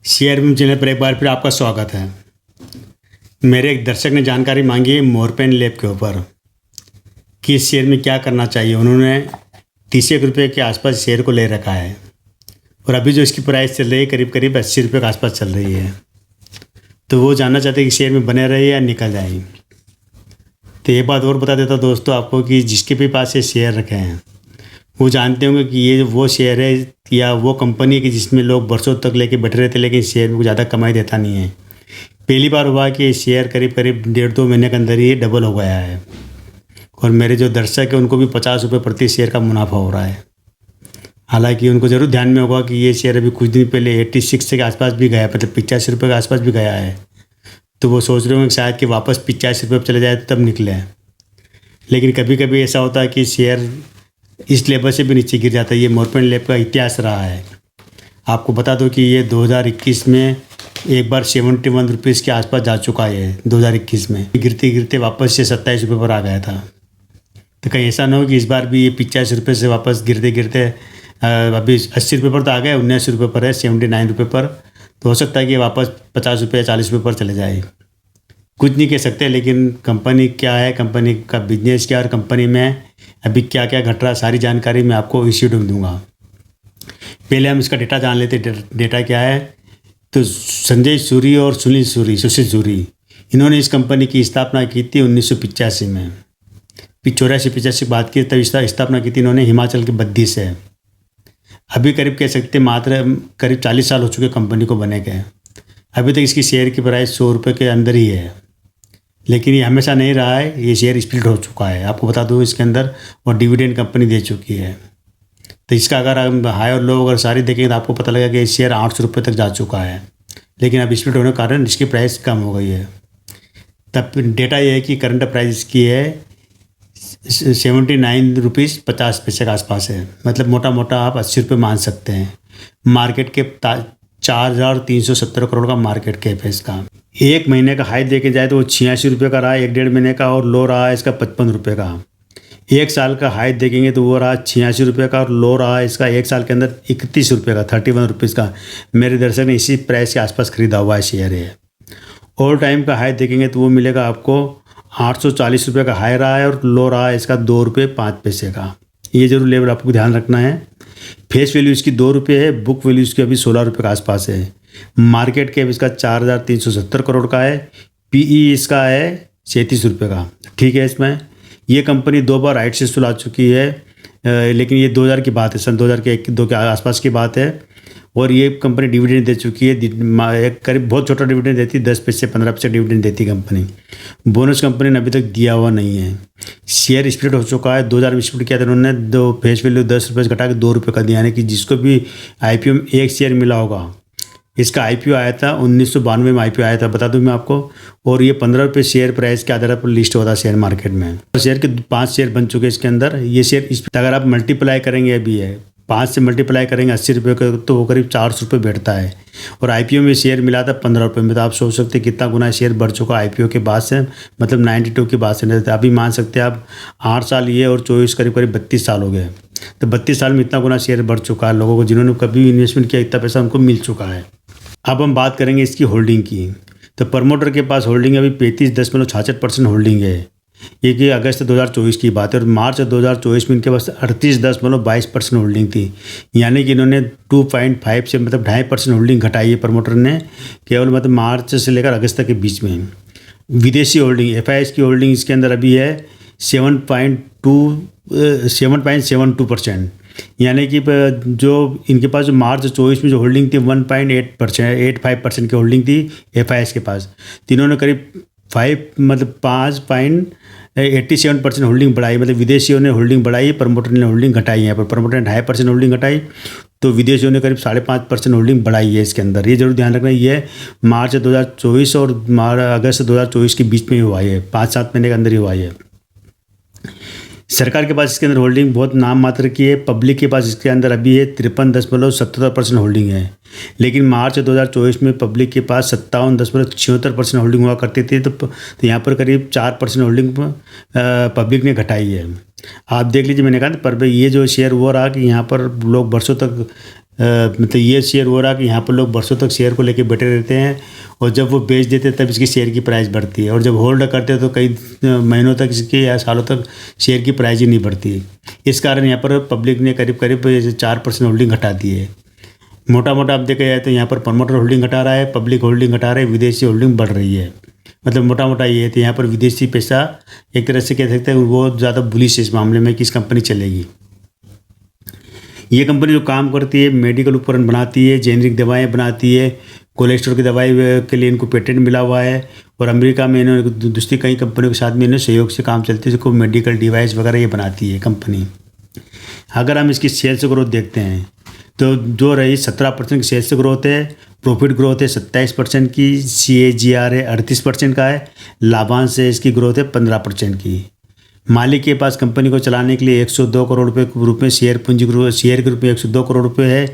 Share में channel पर एक बार फिर आपका स्वागत है। मेरे एक दर्शक ने जानकारी मांगी है मोरपेन लैब के ऊपर कि इस शेयर में क्या करना चाहिए। उन्होंने 30 रुपये के आसपास शेयर को ले रखा है और अभी जो इसकी प्राइस चल रही है करीब करीब 80 रुपये के आसपास चल रही है। तो वो जानना चाहते हैं कि शेयर में बने रहे या निकल जाए। तो ये बात और बता देता हूँ दोस्तों आपको कि जिसके भी पास ये शेयर रखे हैं वो जानते होंगे कि ये वो शेयर है या वो कंपनी है कि जिसमें लोग बरसों तक लेके बैठे रहते, लेकिन शेयर में कुछ ज़्यादा कमाई देता नहीं है। पहली बार हुआ कि शेयर करीब करीब 1.5-2 महीने के अंदर ही डबल हो गया है और मेरे जो दर्शक हैं उनको भी 50 रुपये प्रति शेयर का मुनाफा हो रहा है। हालांकि उनको ज़रूर ध्यान में होगा कि ये शेयर अभी कुछ दिन पहले 86 के आसपास भी गया, मतलब 85 रुपये के आसपास भी गया है। तो वो सोच रहे होंगे शायद कि वापस 85 रुपये पर चले जाए तब निकले। लेकिन कभी कभी ऐसा होता है कि शेयर इस लेवल से भी नीचे गिर जाता है। ये मोरपेन लैब का इतिहास रहा है। आपको बता दो कि ये 2021 में एक बार 71 रुपीज़ के आसपास जा चुका है। 2021 में गिरते गिरते वापस से 27 रुपये पर आ गया था। तो कहीं ऐसा ना हो कि इस बार भी ये 85 रुपये से वापस गिरते गिरते अभी 80 रुपये पर तो आ गया, 79 रुपये पर है, 79 रुपये पर। तो हो सकता है कि वापस 50 रुपये 40 रुपये पर चले जाए। कुछ नहीं कह सकते, लेकिन कंपनी क्या है, कंपनी का बिजनेस क्या है और कंपनी में अभी क्या क्या घट रहा है, सारी जानकारी मैं आपको इसी वीडियो में दूंगा। पहले हम इसका डेटा जान लेते। डेटा क्या है, तो संजय सूरी और सुशील सूरी इन्होंने इस कंपनी की स्थापना की थी 1985 में। फिर 84-85 बात की तब स्थापना की थी इन्होंने हिमाचल के बद्दी से। अभी करीब कह सकते मात्र करीब 40 साल हो चुके कंपनी को बने गए। अभी तक इसकी शेयर की प्राइस 100 रुपये के अंदर ही है, लेकिन ये हमेशा नहीं रहा है। ये शेयर स्प्लिट हो चुका है, आपको बता दूँ इसके अंदर, और डिविडेंड कंपनी दे चुकी है। तो इसका अगर हम हाई और लो अगर सारी देखेंगे तो आपको पता लगेगा कि शेयर 800 रुपये तक जा चुका है, लेकिन अब स्प्लिट होने के कारण इसकी प्राइस कम हो गई है। तब डेटा ये है कि करंट प्राइस इसकी है 79 रुपीज़ 50 पैसे के आसपास है। मतलब मोटा मोटा आप 80 रुपये मान सकते हैं। मार्केट के 4,370 करोड़ का मार्केट कैप है इसका। एक महीने का हाई देके जाए तो वो 86 रुपये का रहा है एक डेढ़ महीने का, और लो रहा है इसका 55 रुपये का। एक साल का हाई देखेंगे तो वो रहा 86 रुपये का, और लो रहा है इसका एक साल के अंदर 31 रुपये का, 31 रुपीज़ का। मेरे दर्शक ने इसी प्राइस के आसपास खरीदा हुआ है शेयर है। ऑल टाइम का हाई देखेंगे तो वो मिलेगा आपको 840 रुपये का हाई रहा है, और लो रहा है इसका 2 रुपये 5 पैसे का। ये जरूर लेवल आपको ध्यान रखना है। फेस वैल्यू इसकी 2 रुपये है, बुक वैल्यू इसकी अभी 16 रुपये के आसपास है। मार्केट कैप इसका 4,370 करोड़ का है। पीई इसका है 37 रुपये का। ठीक है, इसमें ये कंपनी 2 बार राइट इशू आ चुकी है, लेकिन ये 2000 की बात है, सन 2001-2 के आसपास की बात है। और ये कंपनी डिविडेंड दे चुकी है, एक करीब बहुत छोटा डिविडेंड देती, 10 पैसे 15 पैसे डिविडेंड देती कंपनी। बोनस कंपनी ने अभी तक दिया हुआ नहीं है। शेयर स्प्लिट हो चुका है। 2000 में स्प्लिट किया था उन्होंने, दो फेस वैल्यू 10 रुपये से घटा के 2 रुपये का दिया, यानी कि जिसको भी आईपीओ में एक शेयर मिला होगा। इसका आईपीओ आया था 1992 में आईपीओ आया था, बता दूं मैं आपको। और ये 15 रुपये शेयर प्राइस के आधार पर लिस्ट होता है शेयर मार्केट में। शेयर के 5 शेयर बन चुके हैं इसके अंदर। ये शेयर अगर आप मल्टीप्लाई करेंगे, अभी है 5 से मल्टीप्लाई करेंगे 80 रुपये का, तो वो करीब 400 रुपये बैठता है। और आईपीओ में शेयर मिला था 15 रुपये में। तो आप सोच सकते हैं कितना गुना शेयर बढ़ चुका आईपीओ के बाद से, मतलब 92 के बाद से। अभी मान सकते हैं आप 8 साल ये और 24 करीब 32 साल हो गए। तो 32 साल में इतना गुना शेयर बढ़ चुका है। लोगों को जिन्होंने कभी इन्वेस्टमेंट किया इतना पैसा उनको मिल चुका है। अब हम बात करेंगे इसकी होल्डिंग की। तो प्रमोटर के पास होल्डिंग अभी 35.66% होल्डिंग है। ये कि अगस्त 2024 की बात है, और मार्च 2024 में इनके पास 38.22% होल्डिंग थी। यानी कि इन्होंने 2.5 से मतलब 2.5% होल्डिंग घटाई है प्रमोटर ने, केवल मतलब मार्च से लेकर अगस्त तक के बीच में। विदेशी होल्डिंग एफआईआई की होल्डिंग इसके अंदर अभी है 7.72%। यानी कि जो इनके पास जो मार्च 24 में जो होल्डिंग थी 1.85% की होल्डिंग थी एफआईआई के पास। तीनों ने करीब 5.87% होल्डिंग बढ़ाई, मतलब विदेशियों ने होल्डिंग बढ़ाई, प्रमोटर ने होल्डिंग घटाई। यहाँ पर प्रमोटर ने 2.5% होल्डिंग घटाई, तो विदेशियों ने करीब 5.5% होल्डिंग बढ़ाई है इसके अंदर। ये जरूर ध्यान रखना, ये मार्च 2024 और अगस्त 2024 के बीच में ही हुआ है, 5-7 महीने के अंदर ही हुआ है। सरकार के पास इसके अंदर होल्डिंग बहुत नाम मात्र की है। पब्लिक के पास इसके अंदर अभी है 53.77% होल्डिंग है, लेकिन मार्च 2024 में पब्लिक के पास 57.76% होल्डिंग हुआ करती थी। तो यहाँ पर करीब 4% होल्डिंग पब्लिक ने घटाई है। आप देख लीजिए, मैंने कहा था पर ये जो शेयर वो रहा कि यहाँ पर लोग बरसों तक मतलब ये शेयर हो रहा कि यहाँ पर लोग बरसों तक शेयर को लेके बैठे रहते हैं और जब वो बेच देते हैं तब इसकी शेयर की प्राइस बढ़ती है, और जब होल्ड करते हैं तो कई महीनों तक इसकी या सालों तक शेयर की प्राइस ही नहीं बढ़ती। इस कारण यहाँ पर पब्लिक ने करीब करीब 4% होल्डिंग घटा दी है। मोटा मोटा आप देखा जाए तो यहाँ पर प्रमोटर होल्डिंग घटा रहा है, पब्लिक होल्डिंग घटा रहा है, विदेशी होल्डिंग बढ़ रही है। मतलब मोटा मोटा ये है, तो यहाँ पर विदेशी पैसा एक तरह से कह सकते हैं वो ज़्यादा बुलिश है इस मामले में कि इस कंपनी चलेगी। ये कंपनी जो काम करती है, मेडिकल उपकरण बनाती है, जेनरिक दवाएं बनाती है, कोलेस्ट्रॉल की दवाई के लिए इनको पेटेंट मिला हुआ है, और अमेरिका में इन्होंने दूसरी कई कंपनियों के साथ में इन्हें सहयोग से काम चलती है, जिसको मेडिकल डिवाइस वगैरह ये बनाती है कंपनी। अगर हम इसकी सेल्स ग्रोथ देखते हैं तो जो रही 17% की सेल्स ग्रोथ है, प्रॉफिट ग्रोथ है 27% की, CAGR है 38% का है, लाभांश है इसकी ग्रोथ है 15% की। मालिक के पास कंपनी को चलाने के लिए 102 करोड़ रुपए के रूप में शेयर के रूप में 102 करोड़ रुपए है।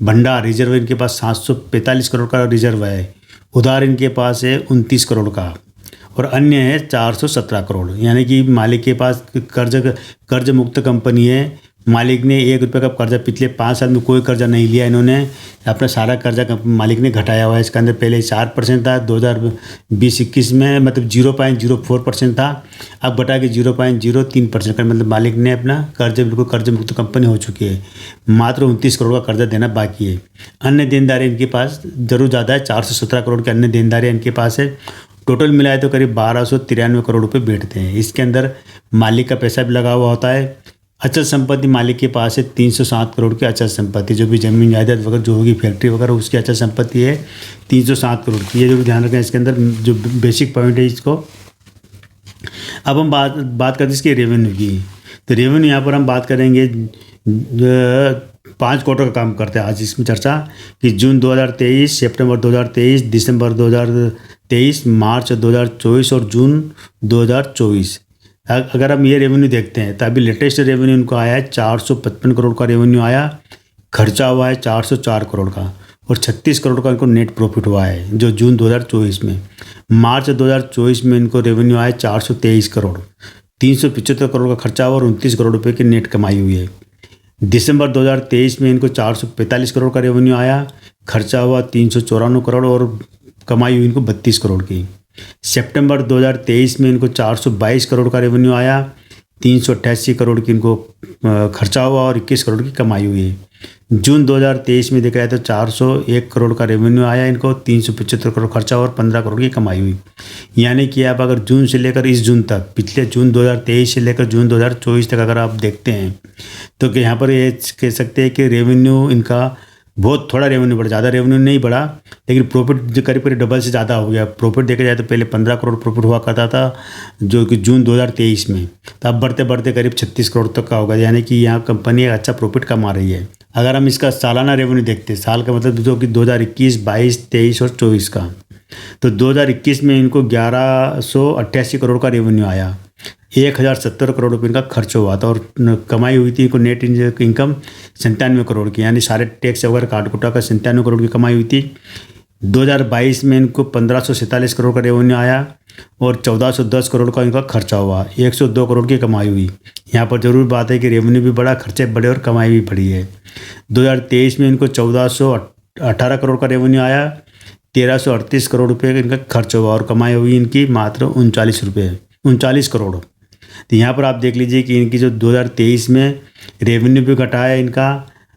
भंडार रिजर्व इनके पास 745 करोड़ का रिजर्व है। उधार इनके पास है 29 करोड़ का, और अन्य है 417 करोड़। यानी कि मालिक के पास कर्ज मुक्त कंपनी है। मालिक ने 1 रुपये का कर्जा पिछले 5 साल में कोई कर्जा नहीं लिया। इन्होंने अपना सारा कर्जा मालिक ने घटाया हुआ है। इसके अंदर पहले 4% था 2020-21 में, मतलब 0.04% था, अब घटा के 0.03% का, मतलब मालिक ने अपना बिल्कुल कर्ज मुक्त कंपनी हो चुकी है। मात्र 29 करोड़ का कर्जा देना बाकी है। अन्य देनदारी इनके पास जरूर ज़्यादा है, 417 करोड़ के अन्य देनदारी इनके पास है। टोटल मिलाए तो करीब 1293 करोड़ रुपये बैठते हैं। इसके अंदर मालिक का पैसा भी लगा हुआ होता है। अचल संपत्ति मालिक के पास है 307 करोड़ की अचल संपत्ति, जो भी जमीन जायदाद वगैरह जो होगी, फैक्ट्री वगैरह, उसकी अचल संपत्ति है 307 करोड़ की। ये जो ध्यान रखें इसके अंदर जो बेसिक पॉइंट है इसको। अब हम बात करते हैं इसके रेवेन्यू की। तो रेवेन्यू यहाँ पर हम बात करेंगे 5 क्वार्टर का काम करते हैं आज इसमें चर्चा, कि जून 2023, सितंबर 2023, दिसंबर 2023, मार्च 2024 और जून 2024। अगर हम ये रेवेन्यू देखते हैं तो अभी लेटेस्ट रेवेन्यू इनको आया है 455 करोड़ का रेवेन्यू आया, खर्चा हुआ है 404 करोड़ का, और 36 करोड़ का इनको नेट प्रॉफिट हुआ है जो जून 2024 में। मार्च 2024 में इनको रेवेन्यू आया 423 करोड़, 375 करोड़ का खर्चा हुआ और 29 करोड़ रुपये की नेट कमाई हुई है। दिसंबर 2023 में इनको 445 करोड़ का रेवेन्यू आया, खर्चा हुआ 394 करोड़ और कमाई हुई इनको 32 करोड़ की। सितंबर 2023 में इनको 422 करोड़ का रेवेन्यू आया, 388 करोड़ की इनको खर्चा हुआ और 21 करोड़ की कमाई हुई है। जून 2023 में देखा जाए तो 401 करोड़ का रेवेन्यू आया इनको, 375 करोड़ खर्चा हुआ और 15 करोड़ की कमाई हुई। यानी कि आप अगर जून से लेकर इस जून तक, पिछले जून 2023 से लेकर जून 2024 तक अगर आप देखते हैं तो कि यहाँ पर ये कह सकते हैं कि रेवेन्यू इनका बहुत थोड़ा रेवेन्यू बढ़ा, ज़्यादा रेवेन्यू नहीं बढ़ा, लेकिन प्रॉफिट जो करीब डबल से ज़्यादा हो गया। प्रॉफिट देखा जाए तो पहले 15 करोड़ प्रॉफिट हुआ करता था जो कि जून 2023 में, तो अब बढ़ते बढ़ते करीब 36 करोड़ तक का होगा। यानी कि यहाँ कंपनी एक अच्छा प्रॉफिट कमा रही है। अगर हम इसका सालाना रेवेन्यू देखते हैं, साल का मतलब जो कि 2021, 22, 23 और 24 का, तो 2021 में इनको 1188 करोड़ का रेवेन्यू आया, 1070 करोड़ रुपये इनका खर्च हुआ था, और कमाई हुई थी इनको नेट इनकम 97 करोड़ की, यानी सारे टैक्स वगैरह काट कुटा का 97 करोड़ की कमाई हुई थी। 2022 में इनको 1547 करोड़ का रेवेन्यू आया और 1410 करोड़ का इनका खर्चा हुआ, 102 करोड़ की कमाई हुई। यहाँ पर जरूर बात है कि रेवेन्यू भी बढ़ा, खर्चे बढ़े और कमाई भी बढ़ी है। 2023 में इनको 1418 करोड़ का रेवेन्यू आया, 1338 करोड़ रुपये इनका खर्च हुआ और कमाई हुई इनकी मात्र 39 करोड़। तो यहाँ पर आप देख लीजिए कि इनकी जो 2023 में रेवेन्यू भी घटा है इनका,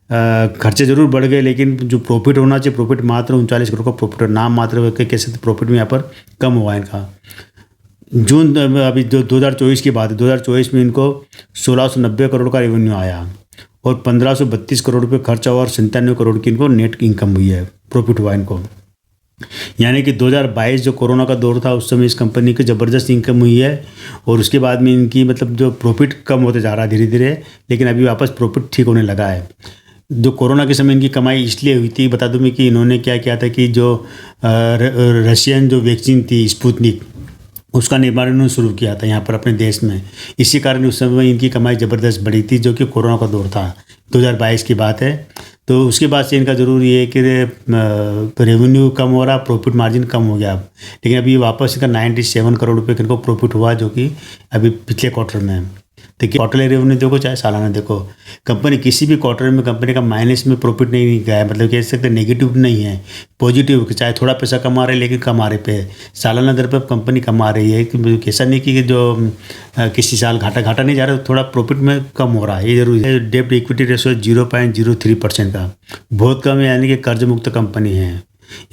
खर्चे जरूर बढ़ गए, लेकिन जो प्रॉफिट होना चाहिए प्रॉफिट मात्र 39 करोड़ का प्रॉफिट, नाम मात्र कह सकते प्रॉफिट में यहाँ पर कम हुआ है इनका। जून अभी जो 2024 की बात है, 2024 में इनको 1690 करोड़ का रेवेन्यू आया और 1532 करोड़ रुपये खर्चा हुआ और 97 करोड़ की इनको नेट इनकम हुई है, प्रॉफिट हुआ इनको। यानी कि 2022 जो कोरोना का दौर था उस समय इस कंपनी की ज़बरदस्त इनकम हुई है, और उसके बाद में इनकी मतलब जो प्रॉफिट कम होते जा रहा है धीरे धीरे, लेकिन अभी वापस प्रॉफिट ठीक होने लगा है। जो कोरोना के समय इनकी कमाई इसलिए हुई थी, बता दूं मैं, कि इन्होंने क्या किया था कि जो रशियन जो वैक्सीन थी स्पुतनिक, उसका निर्माण उन्होंने शुरू किया था यहाँ पर अपने देश में। इसी कारण उस समय इनकी कमाई ज़बरदस्त बढ़ी थी, जो कि कोरोना का दौर था, 2022 की बात है। तो उसके बाद से इनका ज़रूर ये है कि रेवेन्यू कम हो रहा, प्रॉफिट मार्जिन कम हो गया अब, लेकिन अभी वापस इनका 97 करोड़ रुपये का इनको प्रॉफिट हुआ, जो कि अभी पिछले क्वार्टर में है। देखिए क्वार्टरली रेवेन्यू देखो चाहे सालाना देखो, कंपनी किसी भी क्वार्टर में कंपनी का माइनस में प्रॉफिट नहीं गया है, मतलब कह सकते नेगेटिव नहीं है, पॉजिटिव, चाहे थोड़ा पैसा कमा रहे लेकिन कमा रहे पे सालाना दर पर कंपनी कमा रही है। कि ऐसा नहीं कि जो किसी साल घाटा नहीं जा रहा, थोड़ा प्रॉफिट में कम हो रहा है, ये जरूरी है। डेब्ट इक्विटी रेशो 0.03% का, बहुत कम है, यानी कि कर्ज मुक्त कंपनी है।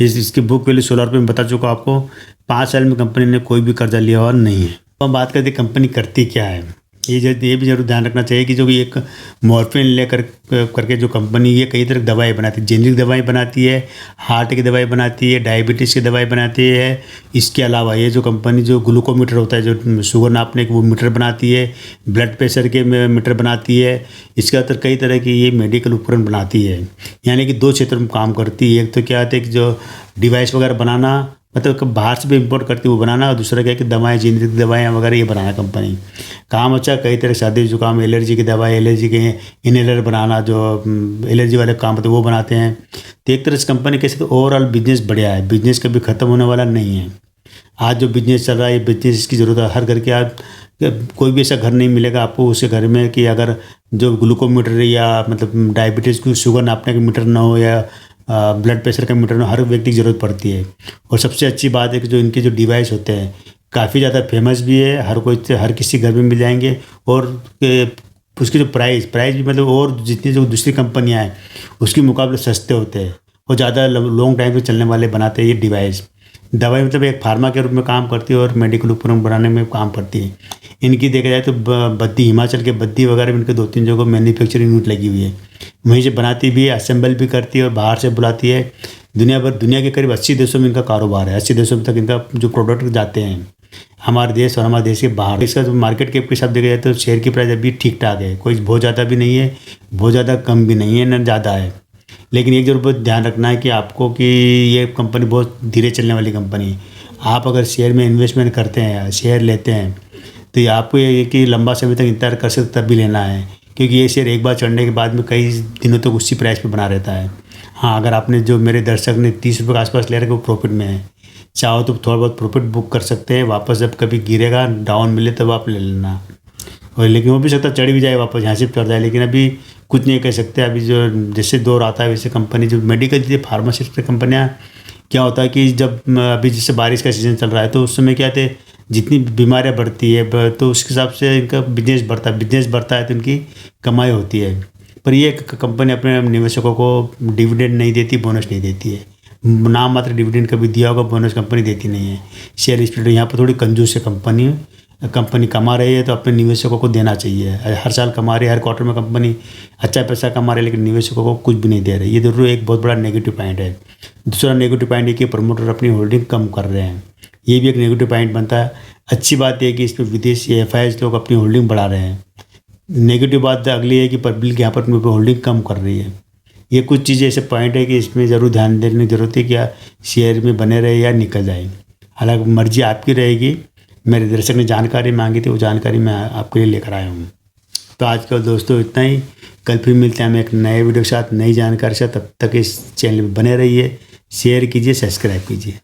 इसकी बुक वैल्यू 16 रुपये में बता चुका आपको। 5 साल में कंपनी ने कोई भी कर्जा लिया हुआ नहीं है। तो हम बात करते हैं कंपनी करती क्या है, ये भी जरूर ध्यान रखना चाहिए कि जो भी एक मॉर्फिन लेकर करके जो कंपनी ये कई तरह की दवाई बनाती है, जेनरिक दवाई बनाती है, हार्ट की दवाई बनाती है, डायबिटीज़ की दवाई बनाती है। इसके अलावा ये जो कंपनी जो ग्लूकोमीटर होता है, जो शुगर नापने के वो मीटर बनाती है, ब्लड प्रेशर के मीटर बनाती है। इसके अंदर कई तरह की ये मेडिकल उपकरण बनाती है, यानी कि 2 क्षेत्र में काम करती है। एक तो क्या होता है कि जो डिवाइस वगैरह बनाना, मतलब बाहर से भी इंपोर्ट करती है वो बनाना, और दूसरा क्या है कि दवाएं, जेनरिक दवाएं वगैरह ये बनाना कंपनी काम। अच्छा, कई तरह सर्दी जुकाम, एलर्जी की दवाई, एलर्जी के इनहेलर बनाना, जो एलर्जी वाले काम होते हैं वो बनाते हैं। तो एक तरह से कंपनी कैसे तो ओवरऑल बिजनेस बढ़िया है, बिजनेस कभी ख़त्म होने वाला नहीं है। आज जो बिजनेस चल रहा है, ये बिजनेस की ज़रूरत है हर घर के। आज कोई भी ऐसा घर नहीं मिलेगा आपको उसके घर में कि अगर जो ग्लूकोमीटर या मतलब डायबिटीज़ की शुगर नापने का मीटर ना हो, या ब्लड प्रेशर का मीटर, हर व्यक्ति की ज़रूरत पड़ती है। और सबसे अच्छी बात है कि जो इनके जो डिवाइस होते हैं काफ़ी ज़्यादा फेमस भी है, हर किसी घर में मिल जाएंगे। और उसकी जो प्राइस भी मतलब और जितनी जो दूसरी कंपनियां हैं उसके मुकाबले सस्ते होते हैं, और ज़्यादा लॉन्ग टाइम से चलने वाले बनाते हैं ये डिवाइस। दवाई मतलब एक फार्मा के रूप में काम करती है और मेडिकल उपकरण बनाने में काम करती है। इनकी देखा जाए तो बद्दी, हिमाचल के बद्दी वगैरह में इनके 2-3 जगह मैन्युफैक्चरिंग यूनिट लगी हुई है, वहीं से बनाती भी है, असेंबल भी करती है और बाहर से बुलाती है। दुनिया के करीब 80 देशों में इनका कारोबार है, 80 देशों तक इनका जो प्रोडक्ट जाते हैं हमारे देश और हमारे देश के बाहर। इसका जो मार्केट कैप के हिसाब देखा जाए तो शेयर की प्राइस अभी ठीक ठाक है, कोई बहुत ज़्यादा भी नहीं है, बहुत ज़्यादा कम भी नहीं है, न ज़्यादा है। लेकिन एक जरूर ध्यान रखना है कि आपको कि ये कंपनी बहुत धीरे चलने वाली कंपनी है। आप अगर शेयर में इन्वेस्टमेंट करते हैं, शेयर लेते हैं, तो ये आपको ये कि लंबा समय तक इंतजार कर सकते तब भी लेना है, क्योंकि ये शेयर एक बार चढ़ने के बाद में कई दिनों तक उसी प्राइस पे बना रहता है। हाँ, अगर आपने जो मेरे दर्शक ने 30 रुपये के आसपास ले रखे वो प्रॉफिट में है, चाहो तो थोड़ा बहुत प्रॉफिट बुक कर सकते हैं, वापस जब कभी गिरेगा डाउन मिले तब आप ले लेना। और लेकिन वो भी सकता चढ़ भी जाए वापस, यहाँ से चढ़ जाए, लेकिन अभी कुछ नहीं कह सकते। अभी जो जैसे दौर आता है वैसे कंपनी जो मेडिकल जैसे फार्मास्यूटिकल कंपनियाँ, क्या होता है कि जब अभी जैसे बारिश का सीज़न चल रहा है तो उस समय क्या थे, जितनी बीमारियाँ बढ़ती है तो उसके हिसाब से इनका बिजनेस बढ़ता है तो इनकी कमाई होती है। पर ये कंपनी अपने निवेशकों को डिविडेंड नहीं देती, बोनस नहीं देती है। नाम मात्र डिविडेंड कभी दिया होगा, बोनस कंपनी देती नहीं है। शेयर स्प्लिट यहाँ पर थोड़ी कंजूस है कंपनी कमा रही है तो अपने निवेशकों को देना चाहिए। हर साल कमा रही है, हर क्वार्टर में कंपनी अच्छा पैसा कमा रही है, लेकिन निवेशकों को कुछ भी नहीं दे रही। ये जरूर एक बहुत बड़ा नेगेटिव पॉइंट है। दूसरा नेगेटिव पॉइंट है कि प्रमोटर अपनी होल्डिंग कम कर रहे हैं, ये भी एक नेगेटिव पॉइंट बनता है। अच्छी बात यह है कि इस पर विदेशी FIs लोग अपनी होल्डिंग बढ़ा रहे हैं। नेगेटिव बात अगली है कि पब्लिक यहाँ पर अपनी होल्डिंग कम कर रही है। ये कुछ चीज़ें ऐसे पॉइंट है कि इसमें ज़रूर ध्यान देने की जरूरत है कि शेयर में बने रहे या निकल जाए। हालांकि मर्जी आपकी रहेगी। मेरे दर्शक ने जानकारी मांगी थी, वो जानकारी मैं आपके लिए लेकर आया हूँ। तो आज का दोस्तों इतना ही, कल फिर मिलते हैं हम एक नए वीडियो के साथ, नई जानकारी के साथ। तब तक इस चैनल पर बने रहिए, शेयर कीजिए, सब्सक्राइब कीजिए।